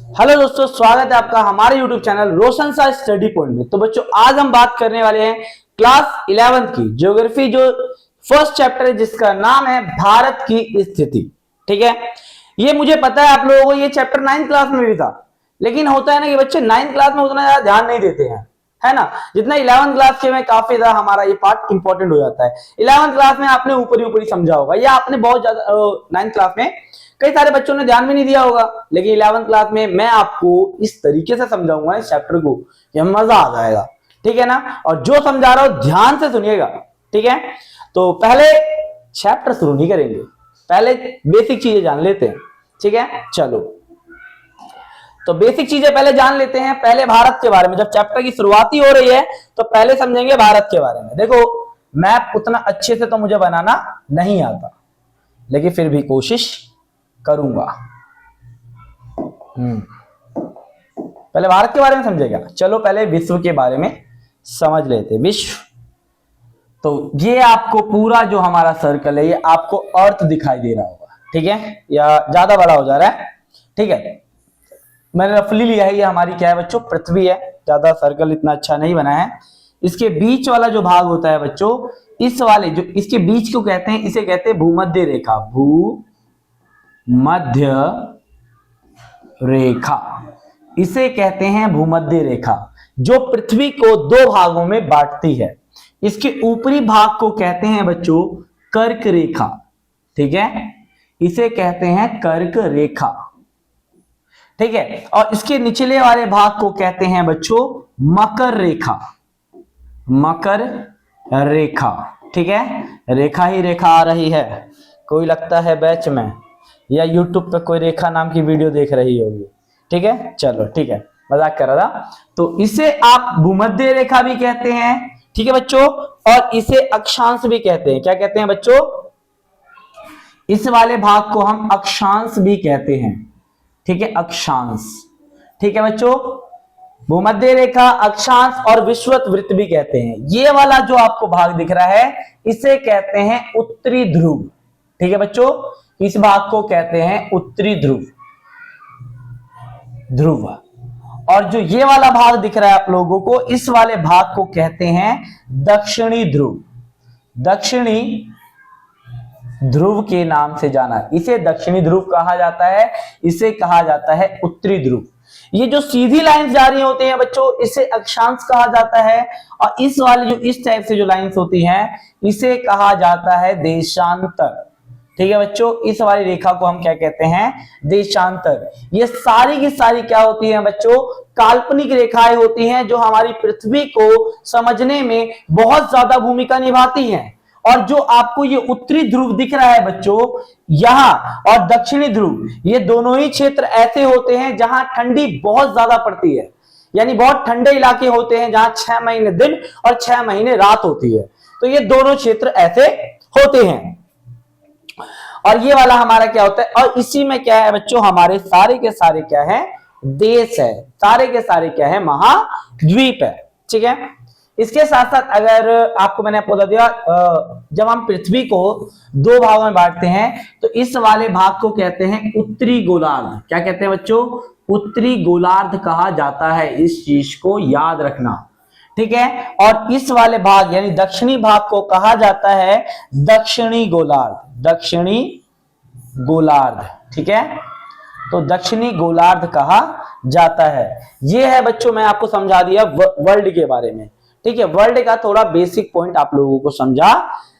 Hello दोस्तों, स्वागत है आपका हमारे YouTube चैनल रोशन सा स्टडी पॉइंट में। तो बच्चों, आज हम बात करने वाले हैं क्लास 11th की ज्योग्राफी, जो फर्स्ट चैप्टर है जिसका नाम है भारत की स्थिति। ठीक है, ये मुझे पता है आप लोगों को ये चैप्टर 9th क्लास में भी था, लेकिन होता है ना कि बच्चे 9th क्लास में उतना ज्यादा ध्यान नहीं देते हैं, है ना, जितना 11th क्लास के में काफी ज्यादा हमारा ये पार्ट इंपॉर्टेंट हो जाता है। 11th क्लास में आपने ऊपरी ऊपरी समझा होगा, या आपने बहुत ज्यादा 9th क्लास में कई सारे बच्चों ने ध्यान भी नहीं दिया होगा, लेकिन 11th क्लास में मैं आपको इस तरीके से समझाऊंगा इस चैप्टर को कि मजा आ जाएगा। ठीक है ना, और जो समझा रहा हूं ध्यान से सुनिएगा। ठीक है, तो पहले चैप्टर शुरू नहीं करेंगे, पहले बेसिक चीजें जान लेते हैं। ठीक है, चलो तो बेसिक चीजें पहले जान लेते हैं। पहले भारत के बारे में, जब चैप्टर की शुरुआती हो रही है तो पहले समझेंगे भारत के बारे में। देखो, मैप उतना अच्छे से तो मुझे बनाना नहीं आता, लेकिन फिर भी कोशिश करूंगा। पहले भारत के बारे में समझेगा। चलो पहले विश्व के बारे में समझ लेते हैं। विश्व, तो ये आपको पूरा जो हमारा सर्कल है ये आपको अर्थ दिखाई दे रहा होगा। ठीक है, या ज्यादा बड़ा हो जा रहा है। ठीक है, मैंने रफली लिया है, ये हमारी क्या है बच्चों, पृथ्वी है। ज्यादा सर्कल इतना अच्छा नहीं बना है। इसके बीच वाला जो भाग होता है बच्चों, इस वाले जो इसके बीच को कहते हैं, इसे कहते हैं भूमध्य रेखा। भूमध्य रेखा, इसे कहते हैं भूमध्य रेखा, जो पृथ्वी को दो भागों में बांटती है। इसके ऊपरी भाग को कहते हैं बच्चों कर्क रेखा। ठीक है, इसे कहते हैं कर्क रेखा। ठीक है, और इसके निचले वाले भाग को कहते हैं बच्चों मकर रेखा। मकर रेखा। ठीक है, रेखा ही रेखा आ रही है। कोई लगता है बैच में या यूट्यूब पे कोई रेखा नाम की वीडियो देख रही होगी। ठीक है, चलो ठीक है, मजाक कर रहा था। तो इसे आप भूमध्य रेखा भी कहते हैं। ठीक है बच्चों, और इसे अक्षांश भी कहते हैं। क्या कहते हैं बच्चों? इस वाले भाग को हम अक्षांश भी कहते हैं। ठीक है, अक्षांश। ठीक है बच्चों, भूमध्य रेखा, अक्षांश और विषुवत वृत्त भी कहते हैं। ये वाला जो आपको भाग दिख रहा है इसे कहते हैं उत्तरी ध्रुव। ठीक है बच्चों, इस भाग को कहते हैं उत्तरी ध्रुव। ध्रुव। और जो ये वाला भाग दिख रहा है आप लोगों को, इस वाले भाग को कहते हैं दक्षिणी ध्रुव। दक्षिणी ध्रुव के नाम से जाना, इसे दक्षिणी ध्रुव कहा जाता है, इसे कहा जाता है उत्तरी ध्रुव। ये जो सीधी लाइंस जा रही होती हैं बच्चों, इसे अक्षांश कहा जाता है, और इस वाली जो इस टाइप से जो लाइंस होती हैं इसे कहा जाता है देशांतर। ठीक है बच्चों, इस वाली रेखा को हम क्या कहते हैं? देशांतर। ये सारी की सारी क्या होती हैं बच्चों? काल्पनिक रेखाएं होती हैं, जो हमारी पृथ्वी को समझने में बहुत ज्यादा भूमिका निभाती हैं। और जो आपको ये उत्तरी ध्रुव दिख रहा है बच्चों यहां, और दक्षिणी ध्रुव, ये दोनों ही क्षेत्र ऐसे होते हैं जहां ठंडी बहुत ज्यादा पड़ती है। यानी बहुत ठंडे इलाके होते हैं जहां 6 महीने दिन और 6 महीने रात होती है। तो ये दोनों क्षेत्र ऐसे होते हैं। और ये वाला हमारा क्या होता है, और इसी में क्या है बच्चों, हमारे सारे के सारे क्या है? देश है। सारे के सारे क्या है? महाद्वीप है। ठीक है, इसके साथ साथ अगर आपको मैंने बता दिया, जब हम पृथ्वी को दो भागों में बांटते हैं तो इस वाले भाग को कहते हैं उत्तरी गोलार्ध। क्या कहते हैं बच्चों? उत्तरी गोलार्ध कहा जाता है। इस चीज को याद रखना। ठीक है, और इस वाले भाग यानी दक्षिणी भाग को कहा जाता है दक्षिणी गोलार्ध। दक्षिणी गोलार्ध। ठीक है, तो दक्षिणी गोलार्ध कहा जाता है। यह है बच्चों, मैं आपको समझा दिया वर्ल्ड के बारे में। ठीक है, वर्ल्ड का थोड़ा बेसिक पॉइंट आप लोगों को समझा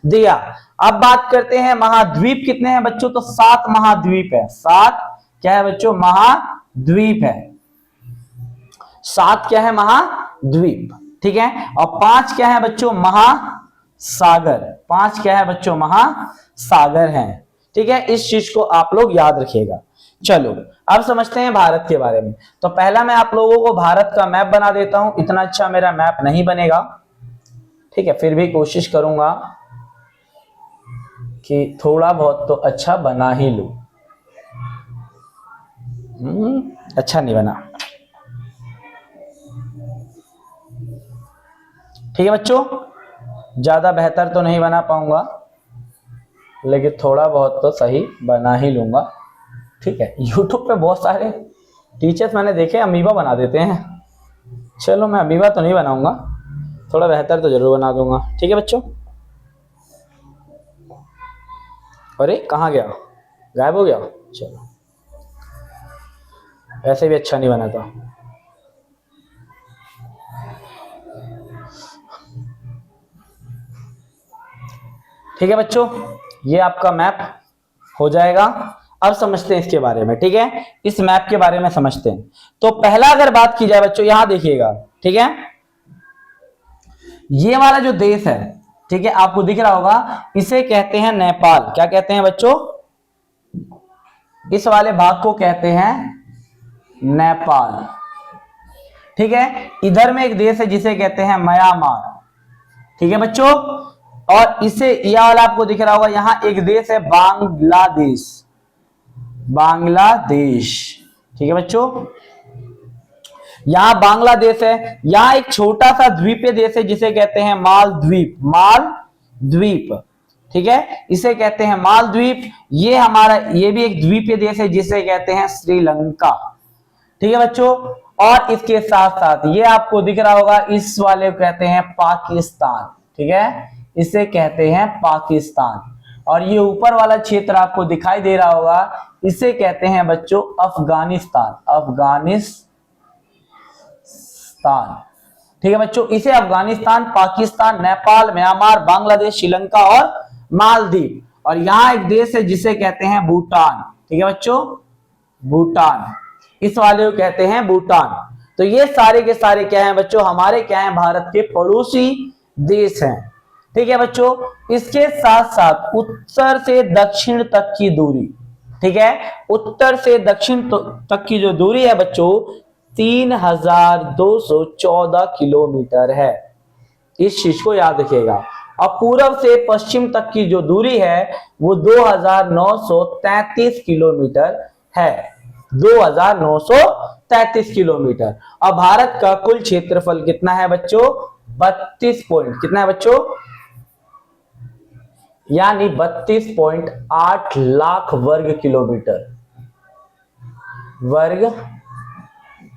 दिया। अब बात करते हैं महाद्वीप कितने हैं बच्चों? तो 7 महाद्वीप है। 7 क्या है बच्चों? महाद्वीप है। 7 क्या है? महाद्वीप। ठीक है, और 5 क्या है बच्चों? महासागर। 5 क्या है बच्चों? महासागर हैं। ठीक है, इस चीज को आप लोग याद रखिएगा। चलो अब समझते हैं भारत के बारे में। तो पहला मैं आप लोगों को भारत का मैप बना देता हूं। इतना अच्छा मेरा मैप नहीं बनेगा, ठीक है, फिर भी कोशिश करूंगा कि थोड़ा बहुत तो अच्छा बना ही लूं। अच्छा नहीं बना। ठीक है बच्चों, ज्यादा बेहतर तो नहीं बना पाऊंगा, लेकिन थोड़ा बहुत तो सही बना ही लूंगा। ठीक है, YouTube पे बहुत सारे टीचर्स मैंने देखे अमीबा बना देते हैं। चलो मैं अमीबा तो नहीं बनाऊंगा, थोड़ा बेहतर तो जरूर बना दूंगा। ठीक है बच्चों। अरे कहाँ गया, गायब हो गया। चलो ऐसे भी अच्छा नहीं बना था। ठीक है बच्चों, ये आपका मैप हो जाएगा। अब समझते हैं इसके बारे में। ठीक है, इस मैप के बारे में समझते हैं। तो पहला अगर बात की जाए बच्चों, यहां देखिएगा। ठीक है, ये वाला जो देश है, ठीक है, आपको दिख रहा होगा, इसे कहते हैं नेपाल। क्या कहते हैं बच्चों? इस वाले भाग को कहते हैं नेपाल। ठीक है, इधर में एक देश है जिसे कहते हैं म्यांमार। ठीक है बच्चों, और इसे यह वाला आपको दिख रहा होगा, यहां एक देश है बांग्लादेश। बांग्लादेश। ठीक है बच्चों, यहां बांग्लादेश है। यहां एक छोटा सा द्वीपीय देश है जिसे कहते हैं मालद्वीप। मालद्वीप। ठीक है, इसे कहते हैं मालद्वीप। ये हमारा, ये भी एक द्वीपीय देश है जिसे कहते हैं श्रीलंका। ठीक है बच्चों, और इसके साथ साथ ये आपको दिख रहा होगा, इस वाले को कहते हैं पाकिस्तान। ठीक है, इसे कहते हैं पाकिस्तान। और ये ऊपर वाला क्षेत्र आपको दिखाई दे रहा होगा, इसे कहते हैं बच्चों अफगानिस्तान। अफगानिस्तान। ठीक है बच्चों, इसे अफगानिस्तान, पाकिस्तान, नेपाल, म्यांमार, बांग्लादेश, श्रीलंका और मालदीव। और यहां एक देश है जिसे कहते हैं भूटान। ठीक है बच्चों, भूटान, इस वाले को कहते हैं भूटान। तो ये सारे के सारे क्या हैं बच्चों? हमारे क्या हैं? भारत के पड़ोसी देश हैं। ठीक है बच्चों, इसके साथ साथ उत्तर से दक्षिण तक की दूरी, ठीक है, उत्तर से दक्षिण तक की जो दूरी है बच्चों, 3214 किलोमीटर है। इस चीज को याद रखिएगा। और पूर्व से पश्चिम तक की जो दूरी है वो 2933 किलोमीटर है। 2933 किलोमीटर। और भारत का कुल क्षेत्रफल कितना है बच्चों? 32 पॉइंट, कितना है बच्चों? यानी 32.8 लाख वर्ग किलोमीटर। वर्ग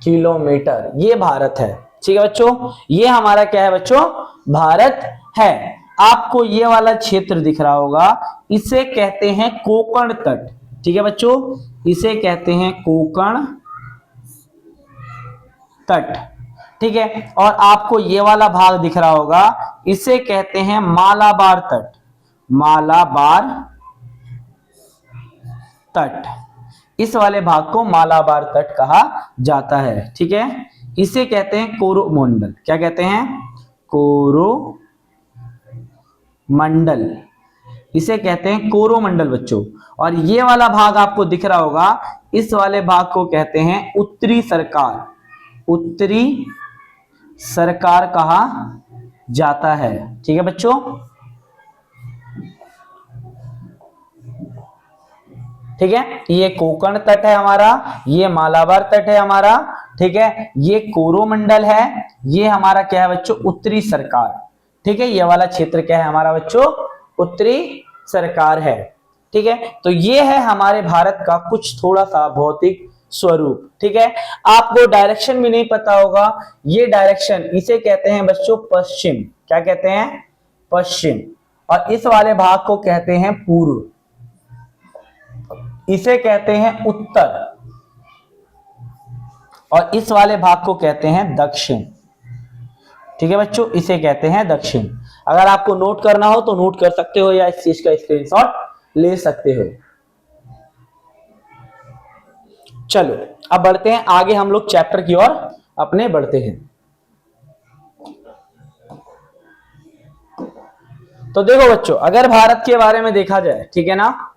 किलोमीटर ये भारत है। ठीक है बच्चों, ये हमारा क्या है बच्चों? भारत है। आपको ये वाला क्षेत्र दिख रहा होगा, इसे कहते हैं कोंकण तट। ठीक है बच्चों, इसे कहते हैं कोंकण तट। ठीक है, और आपको ये वाला भाग दिख रहा होगा, इसे कहते हैं मालाबार तट। मालाबार तट, इस वाले भाग को मालाबार तट कहा जाता है। ठीक है, इसे कहते हैं कोरोमंडल। क्या कहते हैं? कोरोमंडल, इसे कहते हैं कोरोमंडल बच्चों। और ये वाला भाग आपको दिख रहा होगा, इस वाले भाग को कहते हैं उत्तरी सरकार। उत्तरी सरकार कहा जाता है। ठीक है बच्चों, ठीक है, ये कोंकण तट है हमारा, ये मालाबार तट है हमारा। ठीक है, ये कोरोमंडल है, ये हमारा क्या है बच्चों? उत्तरी सरकार। ठीक है, ये वाला क्षेत्र क्या है हमारा बच्चों? उत्तरी सरकार है। ठीक है, तो ये है हमारे भारत का कुछ थोड़ा सा भौतिक स्वरूप। ठीक है, आपको डायरेक्शन भी नहीं पता होगा, ये डायरेक्शन इसे कहते हैं बच्चों पश्चिम। क्या कहते हैं? पश्चिम। और इस वाले भाग को कहते हैं पूर्व, इसे कहते हैं उत्तर, और इस वाले भाग को कहते हैं दक्षिण। ठीक है बच्चों, इसे कहते हैं दक्षिण। अगर आपको नोट करना हो तो नोट कर सकते हो, या इस चीज का स्क्रीनशॉट ले सकते हो। चलो अब बढ़ते हैं आगे, हम लोग चैप्टर की ओर अपने बढ़ते हैं। तो देखो बच्चों, अगर भारत के बारे में देखा जाए, ठीक है ना,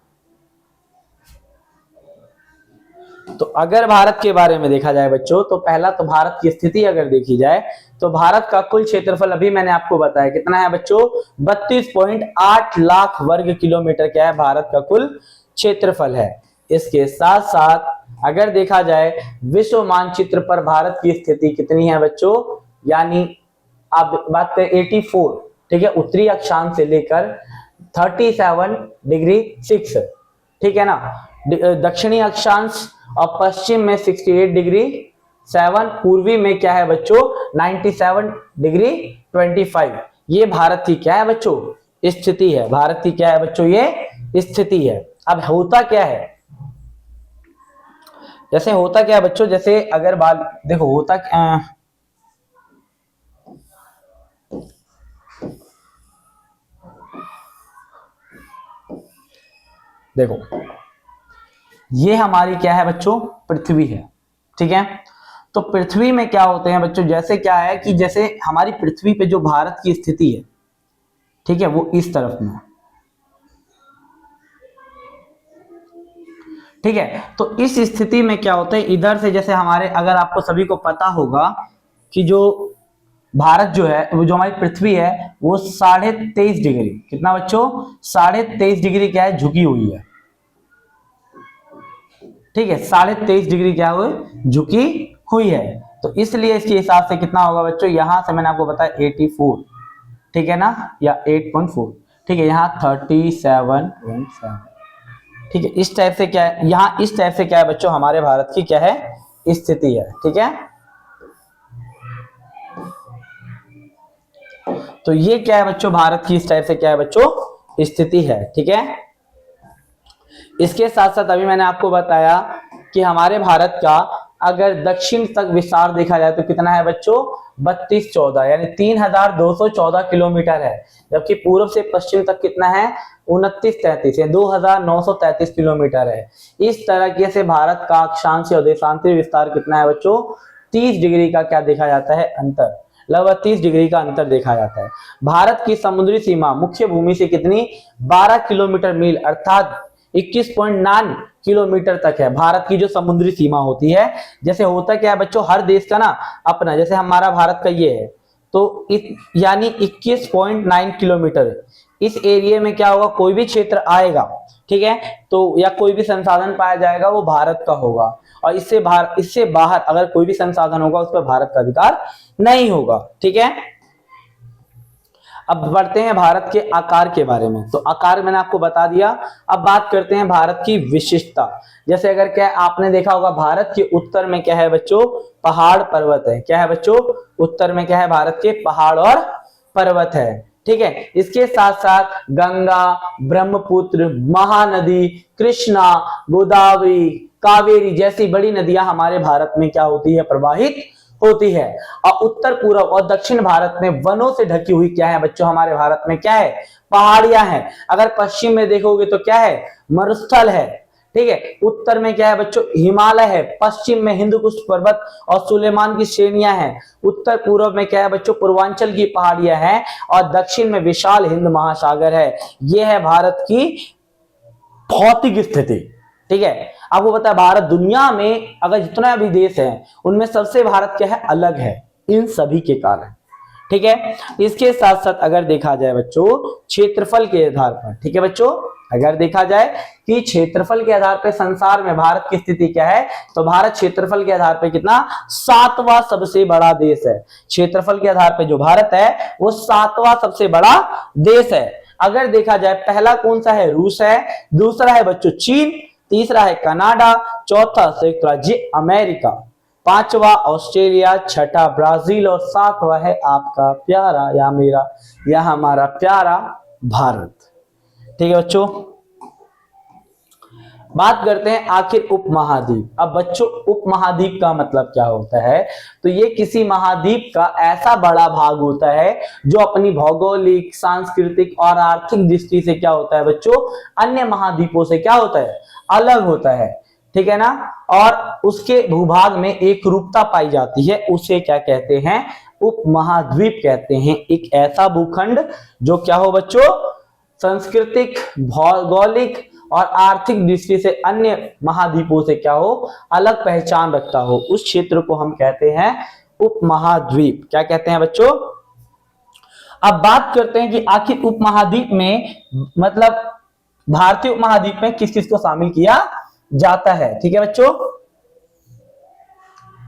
तो अगर भारत के बारे में देखा जाए बच्चों, तो पहला तो भारत की स्थिति अगर देखी जाए, तो भारत का कुल क्षेत्रफल अभी मैंने आपको बताया कितना है बच्चों? 32.8 लाख वर्ग किलोमीटर क्या है भारत का कुल क्षेत्रफल है। इसके साथ साथ अगर देखा जाए विश्व मानचित्र पर भारत की स्थिति कितनी है बच्चों? यानी आप बात करें 84, ठीक है, उत्तरी अक्षांश से लेकर 37 डिग्री 6, ठीक है ना, दक्षिणी अक्षांश और पश्चिम में 68 डिग्री 7, पूर्वी में क्या है बच्चों 97 डिग्री 25। ये भारत की क्या है बच्चों स्थिति है, भारत की क्या है बच्चों ये स्थिति है। अब होता क्या है, जैसे होता क्या है बच्चों, जैसे अगर बात देखो होता देखो ये हमारी क्या है बच्चों पृथ्वी है, ठीक है। तो पृथ्वी में क्या होते हैं बच्चों, जैसे क्या है कि जैसे हमारी पृथ्वी पे जो भारत की स्थिति है, ठीक है, वो इस तरफ में, ठीक है। तो इस स्थिति में क्या होता है, इधर से जैसे हमारे, अगर आपको सभी को पता होगा कि जो भारत जो है, वो जो हमारी पृथ्वी है वो 23.5 डिग्री, कितना बच्चों 23.5 डिग्री क्या है झुकी हुई है, ठीक है। 23.5 डिग्री क्या हुई झुकी हुई है। तो इसलिए इसके हिसाब से कितना होगा बच्चों, यहां से मैंने आपको बताया 84, ठीक है ना, या 8.4, ठीक है, यहाँ 37.7, ठीक है। इस टाइप से क्या है, यहाँ इस टाइप से क्या है बच्चों हमारे भारत की क्या है स्थिति है, ठीक है। तो ये क्या है बच्चों भारत की इस टाइप से क्या है बच्चों स्थिति है, ठीक है। इसके साथ साथ अभी मैंने आपको बताया कि हमारे भारत का अगर दक्षिण तक विस्तार देखा जाए तो कितना है बच्चों 3214, यानी 3214 किलोमीटर है, जबकि पूर्व से पश्चिम तक कितना है 2933 या 2933 किलोमीटर है। इस तरीके से भारत का अक्षांश और देशांतरीय विस्तार कितना है बच्चों 30 डिग्री का क्या देखा जाता है अंतर, लगभग 30 डिग्री का अंतर देखा जाता है। भारत की समुद्री सीमा मुख्य भूमि से कितनी 12 किलोमीटर मील अर्थात 21.9 किलोमीटर तक है भारत की जो समुद्री सीमा होती है। जैसे होता क्या है बच्चों हर देश का ना अपना, जैसे हमारा भारत का ये है तो यानी 21.9 किलोमीटर, इस एरिया में क्या होगा कोई भी क्षेत्र आएगा, ठीक है, तो या कोई भी संसाधन पाया जाएगा वो भारत का होगा, और इससे बाहर अगर कोई भी संसाधन होगा उस पर भारत का अधिकार नहीं होगा, ठीक है। अब बढ़ते हैं भारत के आकार के बारे में। तो आकार मैंने आपको बता दिया। अब बात करते हैं भारत की विशिष्टता। जैसे अगर क्या आपने देखा होगा भारत के उत्तर में क्या है बच्चों पहाड़ पर्वत है, क्या है बच्चों उत्तर में क्या है भारत के पहाड़ और पर्वत है, ठीक है। इसके साथ साथ गंगा, ब्रह्मपुत्र, महानदी, कृष्णा, गोदावरी, कावेरी जैसी बड़ी नदियां हमारे भारत में क्या होती है प्रवाहित होती है। और उत्तर पूर्व और दक्षिण भारत में वनों से ढकी हुई क्या है बच्चों हमारे भारत में क्या है पहाड़ियां हैं। अगर पश्चिम में देखोगे तो क्या है मरुस्थल है, ठीक है। उत्तर में क्या है बच्चों हिमालय है, पश्चिम में हिंदुकुश पर्वत और सुलेमान की श्रेणियां हैं, उत्तर पूर्व में क्या है बच्चों पूर्वांचल की पहाड़ियां हैं और दक्षिण में विशाल हिंद महासागर है। यह है भारत की भौतिक स्थिति, ठीक है। आपको पता है भारत दुनिया में अगर जितना भी देश है उनमें सबसे भारत क्या है अलग है इन सभी के कारण, ठीक है। इसके साथ साथ अगर देखा जाए बच्चों क्षेत्रफल के आधार पर, ठीक है बच्चों, अगर देखा जाए कि क्षेत्रफल के आधार पर संसार में भारत की स्थिति क्या है तो भारत क्षेत्रफल के आधार पर कितना 7वां सबसे बड़ा देश है। क्षेत्रफल के आधार पर जो भारत है वो 7वां सबसे बड़ा देश है। अगर देखा जाए पहला कौन सा है रूस है, दूसरा है बच्चों चीन, तीसरा है कनाडा, चौथा संयुक्त राज्य अमेरिका, पांचवा ऑस्ट्रेलिया, छठा ब्राजील और सातवां है आपका प्यारा या मेरा या हमारा प्यारा भारत, ठीक है बच्चों। बात करते हैं आखिर उपमहाद्वीप। अब बच्चों उपमहाद्वीप का मतलब क्या होता है तो ये किसी महाद्वीप का ऐसा बड़ा भाग होता है जो अपनी भौगोलिक, सांस्कृतिक और आर्थिक दृष्टि से क्या होता है बच्चों अन्य महाद्वीपों से क्या होता है अलग होता है, ठीक है ना। और उसके भूभाग में एक रूपता पाई जाती है, उसे क्या कहते हैं उपमहाद्वीप कहते हैं। एक ऐसा भूखंड जो क्या हो बच्चों सांस्कृतिक, भौगोलिक और आर्थिक दृष्टि से अन्य महाद्वीपों से क्या हो अलग पहचान रखता हो, उस क्षेत्र को हम कहते हैं उपमहाद्वीप। क्या कहते हैं बच्चों। अब बात करते हैं कि आखिर उपमहाद्वीप में मतलब भारतीय उपमहाद्वीप में किस किस को शामिल किया जाता है, ठीक है बच्चों।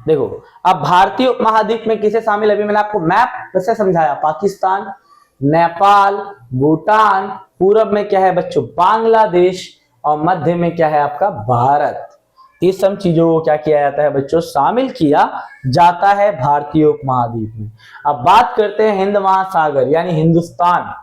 देखो अब भारतीय उपमहाद्वीप में किसे शामिल, अभी मैंने आपको मैप से समझाया, पाकिस्तान, नेपाल, भूटान, पूरब में क्या है बच्चों बांग्लादेश और मध्य में क्या है आपका भारत, तो इस सब चीजों को क्या किया जाता है बच्चों, शामिल किया जाता है भारतीय उपमहाद्वीप में। अब बात करते हैं हिंद महासागर यानी हिंदुस्तान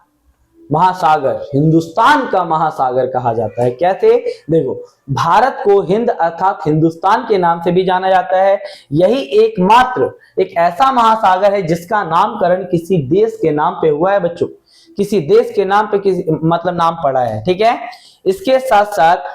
महासागर। हिंदुस्तान का महासागर कहा जाता है। कैसे? देखो, भारत को हिंद अर्थात हिंदुस्तान के नाम से भी जाना जाता है। यही एकमात्र एक ऐसा महासागर है जिसका नामकरण किसी देश के नाम पे हुआ है बच्चों, किसी देश के नाम पे किसी मतलब नाम पड़ा है, ठीक है। इसके साथ साथ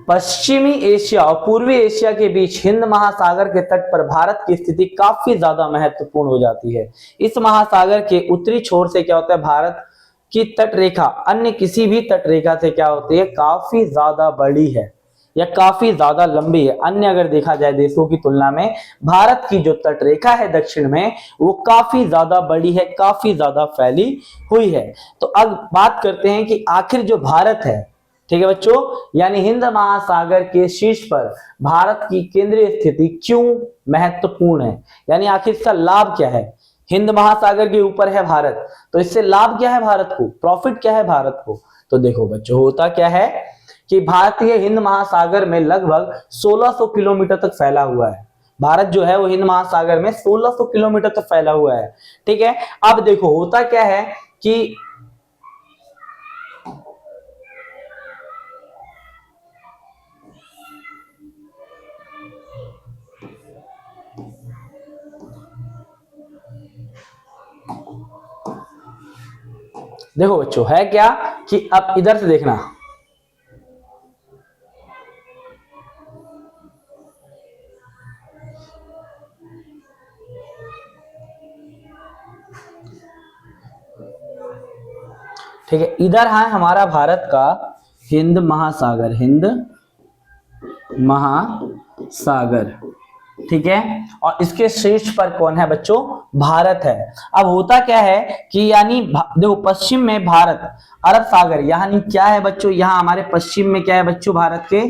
पश्चिमी एशिया और पूर्वी एशिया के बीच हिंद महासागर के तट पर भारत की स्थिति काफी ज्यादा महत्वपूर्ण हो जाती है। इस महासागर के उत्तरी छोर से क्या होता है, भारत की तट रेखा अन्य किसी भी तट रेखा से क्या होती है, काफी ज्यादा बड़ी है या काफी ज्यादा लंबी है। अन्य अगर देखा जाए देशों की तुलना में भारत की जो तट रेखा है दक्षिण में, वो काफी ज्यादा बड़ी है, काफी ज्यादा फैली हुई है। तो अब बात करते हैं कि आखिर जो भारत है, ठीक है बच्चों, यानी हिंद महासागर के शीर्ष पर भारत की केंद्रीय स्थिति क्यों महत्वपूर्ण है, यानी आखिर इसका लाभ क्या है। हिंद महासागर के ऊपर है भारत, तो इससे लाभ क्या है भारत को, प्रॉफिट क्या है भारत को। तो देखो बच्चों, होता क्या है कि भारतीय हिंद महासागर में लगभग 1600 किलोमीटर तक फैला हुआ है। भारत जो है वो हिंद महासागर में 1600 किलोमीटर तक फैला हुआ है, ठीक है। अब देखो होता क्या है कि देखो बच्चों है क्या कि अब इधर से देखना, ठीक है। इधर है हमारा भारत का हिंद महासागर, हिंद महासागर, ठीक है। और इसके शीर्ष पर कौन है बच्चों, भारत है। अब होता क्या है कि यानी देखो पश्चिम में भारत, अरब सागर, यानी क्या है बच्चों, यहाँ हमारे पश्चिम में क्या है बच्चों, भारत के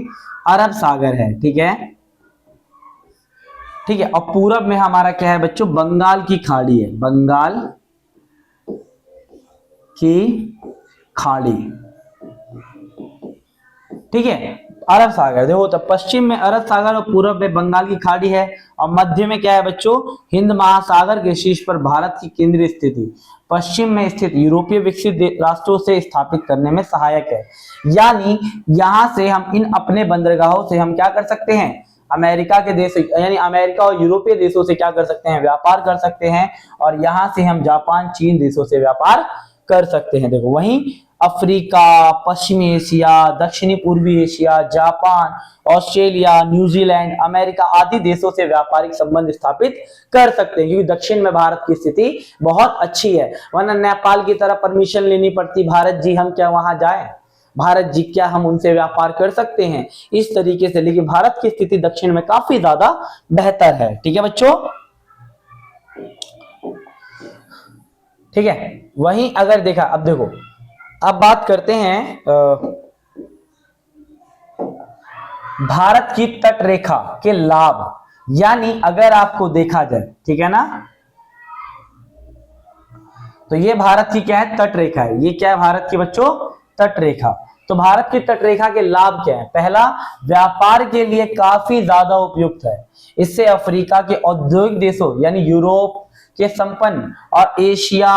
अरब सागर है, ठीक है, ठीक है। और पूरब में हमारा क्या है बच्चों, बंगाल की खाड़ी है, बंगाल की खाड़ी, ठीक है। अरब सागर देखो, तो पश्चिम में अरब सागर और पूरब में बंगाल की खाड़ी है, और मध्य में क्या है बच्चों, हिंद महासागर के शीर्ष पर भारत की केंद्रीय स्थिति पश्चिम में स्थित यूरोपीय विकसित राष्ट्रों से स्थापित करने में सहायक है। यानी यहां से हम इन अपने बंदरगाहों से हम क्या कर सकते हैं, अमेरिका के देश यानी अमेरिका और यूरोपीय देशों से क्या कर सकते हैं, व्यापार कर सकते हैं। और यहां से हम जापान, चीन देशों से व्यापार कर सकते हैं। देखो वहीं अफ्रीका, पश्चिमी एशिया, दक्षिणी पूर्वी Asia, Japan, Australia, New Zealand, America आदि देशों से व्यापारिक संबंध स्थापित कर सकते हैं, क्योंकि दक्षिण में भारत की स्थिति बहुत अच्छी है। वरना नेपाल की तरह परमिशन लेनी पड़ती, भारत जी हम क्या वहां जाए, भारत जी क्या हम उनसे व्यापार कर सकते हैं, इस तरीके से। लेकिन भारत की स्थिति दक्षिण में काफी ज्यादा बेहतर है, ठीक है बच्चों, ठीक है। वहीं अगर देखा, अब देखो अब बात करते हैं भारत की तट रेखा के लाभ, यानी अगर आपको देखा जाए, ठीक है ना, तो ये भारत की क्या है, तट रेखा है। ये क्या है भारत की बच्चों, तट रेखा। तो भारत की तट रेखा के लाभ क्या है, पहला, व्यापार के लिए काफी ज्यादा उपयुक्त है। इससे अफ्रीका के औद्योगिक देशों यानी यूरोप के संपन्न और एशिया,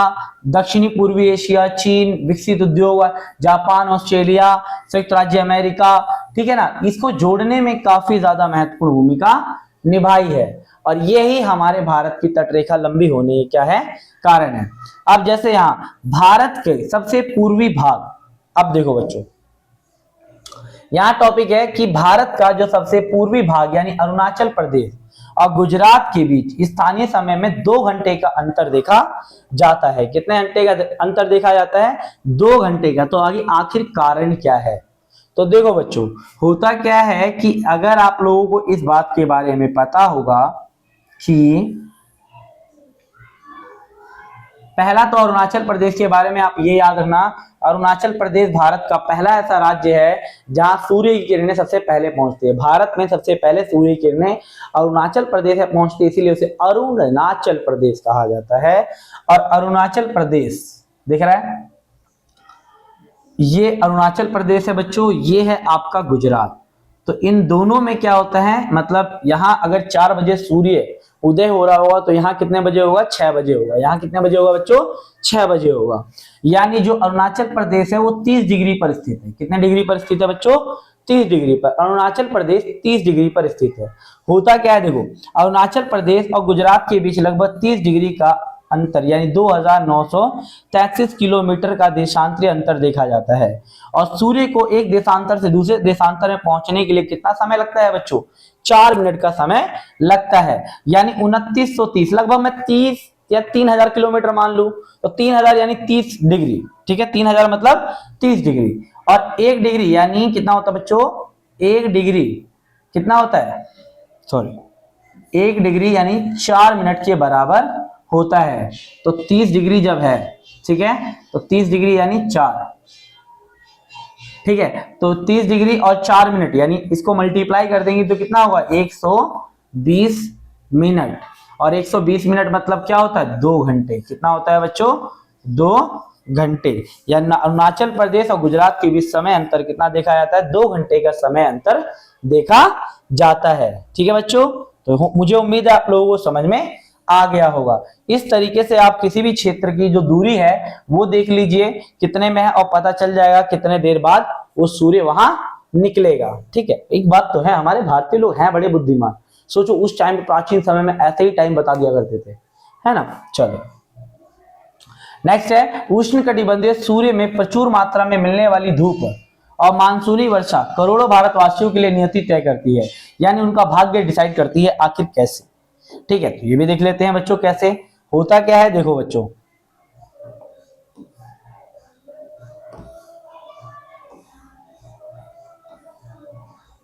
दक्षिणी पूर्वी एशिया, चीन, विकसित उद्योग, जापान, ऑस्ट्रेलिया, संयुक्त राज्य अमेरिका, ठीक है ना, इसको जोड़ने में काफी ज्यादा महत्वपूर्ण भूमिका निभाई है। और यही हमारे भारत की तटरेखा लंबी होने की क्या है, कारण है। अब जैसे यहां भारत के सबसे पूर्वी भाग, अब देखो बच्चों यहां टॉपिक है कि भारत का जो सबसे पूर्वी भाग यानी अरुणाचल प्रदेश और गुजरात के बीच स्थानीय समय में 2 घंटे का अंतर देखा जाता है। कितने घंटे का अंतर देखा जाता है, 2 घंटे का। तो आगे आखिर कारण क्या है, तो देखो बच्चों होता क्या है कि अगर आप लोगों को इस बात के बारे में पता होगा कि पहला तो अरुणाचल प्रदेश के बारे में आप ये याद रखना, अरुणाचल प्रदेश भारत का पहला ऐसा राज्य है जहां सूर्य की किरणें सबसे पहले पहुंचती है। भारत में सबसे पहले सूर्य की किरणें अरुणाचल प्रदेश में पहुंचती है, इसीलिए उसे अरुणाचल प्रदेश कहा जाता है। और अरुणाचल प्रदेश दिख रहा है, ये अरुणाचल प्रदेश है बच्चों, ये है आपका गुजरात। तो इन दोनों में क्या होता है, मतलब यहाँ अगर 4 बजे सूर्य उदय हो रहा होगा तो यहाँ कितने बजे होगा, 6 बजे होगा। यहाँ कितने बजे होगा बच्चों, 6 बजे होगा। यानी जो अरुणाचल प्रदेश है वो 30 डिग्री पर स्थित है। कितने डिग्री पर स्थित है बच्चों, 30 डिग्री पर। अरुणाचल प्रदेश 30 डिग्री पर स्थित है। होता क्या है देखो, अरुणाचल प्रदेश और गुजरात के बीच लगभग 30 डिग्री का अंतर यानी 2933 किलोमीटर का देशांतरी अंतर देखा जाता है। और सूर्य को एक देशांतर से दूसरे देशांतर में पहुंचने के लिए कितना समय लगता है बच्चों, 4 मिनट का समय लगता है। यानी 2930, लगभग मैं 30 या 3000 किलोमीटर मान लू, तो 3000 यानी 30 डिग्री, ठीक है। 3000 मतलब 30 डिग्री। और 1 डिग्री यानी कितना होता है बच्चों, 1 डिग्री कितना होता है, सॉरी 1 डिग्री यानी 4 मिनट के बराबर होता है। तो 30 डिग्री जब है, ठीक है, तो 30 डिग्री यानी 4, ठीक है। तो 30 डिग्री और 4 मिनट यानी इसको मल्टीप्लाई कर देंगे तो कितना होगा, 120 मिनट। और 120 मिनट मतलब क्या होता है, 2 घंटे। कितना होता है बच्चों, 2 घंटे। या अरुणाचल प्रदेश और गुजरात के बीच समय अंतर कितना देखा जाता है, 2 घंटे का समय अंतर देखा जाता है। ठीक है बच्चों, तो मुझे उम्मीद है आप लोगों को समझ में आ गया होगा। इस तरीके से आप किसी भी क्षेत्र की जो दूरी है वो देख लीजिए कितने में है और पता चल जाएगा कितने देर बाद वो सूर्य वहां निकलेगा। ठीक है, एक बात तो है, हमारे भारतीय लोग हैं बड़े बुद्धिमान। सोचो उस टाइम प्राचीन समय में ऐसे ही टाइम बता दिया करते थे, है ना। चलो नेक्स्ट है, उष्णकटिबंधीय सूर्य में प्रचुर मात्रा में मिलने वाली धूप और मानसूनी वर्षा करोड़ों भारतवासियों के लिए नियति तय करती है, यानी उनका भाग्य डिसाइड करती है। आखिर कैसे, ठीक है, तो ये भी देख लेते हैं बच्चों कैसे होता क्या है। देखो बच्चों,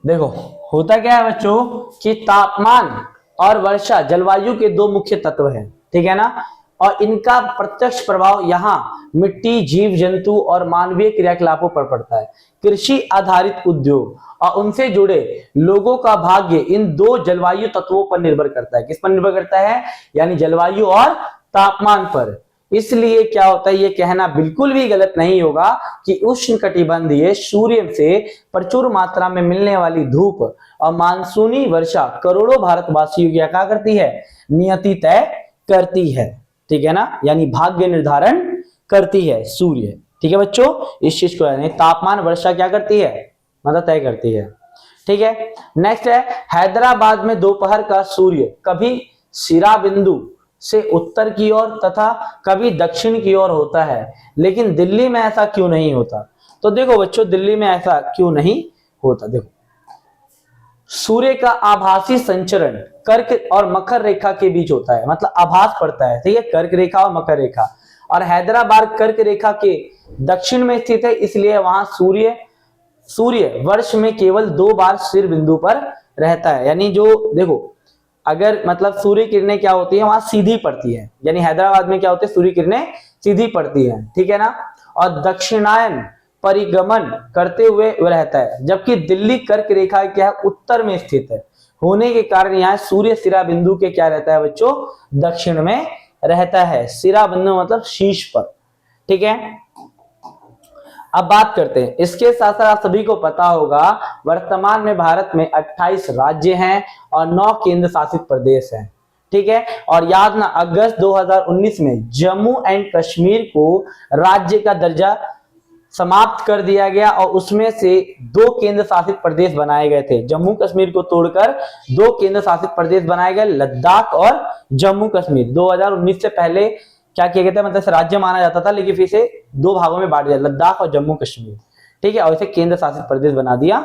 देखो होता क्या है बच्चों कि तापमान और वर्षा जलवायु के 2 मुख्य तत्व हैं, ठीक है ना। और इनका प्रत्यक्ष प्रभाव यहाँ मिट्टी, जीव जंतु और मानवीय क्रियाकलापों पर पड़ता है। कृषि आधारित उद्योग और उनसे जुड़े लोगों का भाग्य इन 2 जलवायु तत्वों पर निर्भर करता है। किस पर निर्भर करता है, यानी जलवायु और तापमान पर। इसलिए क्या होता है, ये कहना बिल्कुल भी गलत नहीं होगा कि उष्णकटिबंधीय सूर्य से प्रचुर मात्रा में मिलने वाली धूप और मानसूनी वर्षा करोड़ों भारतवासियों की क्या करती है, नियति तय करती है। ठीक है ना, यानी भाग्य निर्धारण करती है सूर्य। ठीक है बच्चों, इस चीज को यानी तापमान वर्षा क्या करती है, मतलब तय करती है। ठीक है, नेक्स्ट है, हैदराबाद में दोपहर का सूर्य कभी सिरा बिंदु से उत्तर की ओर तथा कभी दक्षिण की ओर होता है, लेकिन दिल्ली में ऐसा क्यों नहीं होता। तो देखो बच्चों, दिल्ली में ऐसा क्यों नहीं होता, देखो सूर्य का आभासी संचरण कर्क और मकर रेखा के बीच होता है, मतलब आभास पड़ता है, ठीक है, कर्क रेखा और मकर रेखा। और हैदराबाद कर्क रेखा के दक्षिण में स्थित है, इसलिए वहां सूर्य वर्ष में केवल 2 बार सिर बिंदु पर रहता है। यानी जो देखो, अगर मतलब सूर्य किरणें क्या होती है वहां सीधी पड़ती है, यानी हैदराबाद में क्या होती है, सूर्य किरणें सीधी पड़ती है, ठीक है ना। और दक्षिणायन परिगमन करते हुए रहता है, जबकि दिल्ली कर्क रेखा क्या है, उत्तर में स्थित है, होने के कारण यहाँ सूर्य सिरा बिंदु के क्या रहता है बच्चों, दक्षिण में रहता है। सिरा बिंदु मतलब शीर्ष पर, ठीक है। अब बात करते हैं, इसके साथ साथ आप सभी को पता होगा वर्तमान में भारत में 28 राज्य हैं और 9 केंद्र शासित प्रदेश हैं, ठीक है। और याद ना, अगस्त 2019 में जम्मू एंड कश्मीर को राज्य का दर्जा समाप्त कर दिया गया और उसमें से 2 केंद्र शासित प्रदेश बनाए गए थे। जम्मू कश्मीर को तोड़कर 2 केंद्र शासित प्रदेश बनाए गए, लद्दाख और जम्मू कश्मीर। 2019 से पहले क्या किया गया था, मतलब राज्य माना जाता था, लेकिन फिर से 2 भागों में बांट दिया, लद्दाख और जम्मू कश्मीर, ठीक है। और इसे केंद्र शासित प्रदेश बना दिया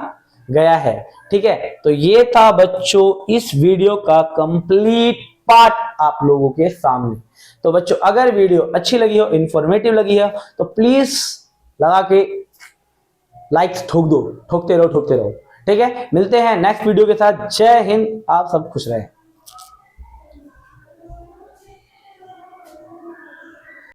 गया है, ठीक है। तो ये था बच्चों इस वीडियो का कंप्लीट पार्ट आप लोगों के सामने। तो बच्चों अगर वीडियो अच्छी लगी हो, इंफॉर्मेटिव लगी है, तो प्लीज लगा के लाइक्स ठोक दो, ठोकते रहो, ठीक है। मिलते हैं नेक्स्ट वीडियो के साथ। जय हिंद, आप सब खुश रहें।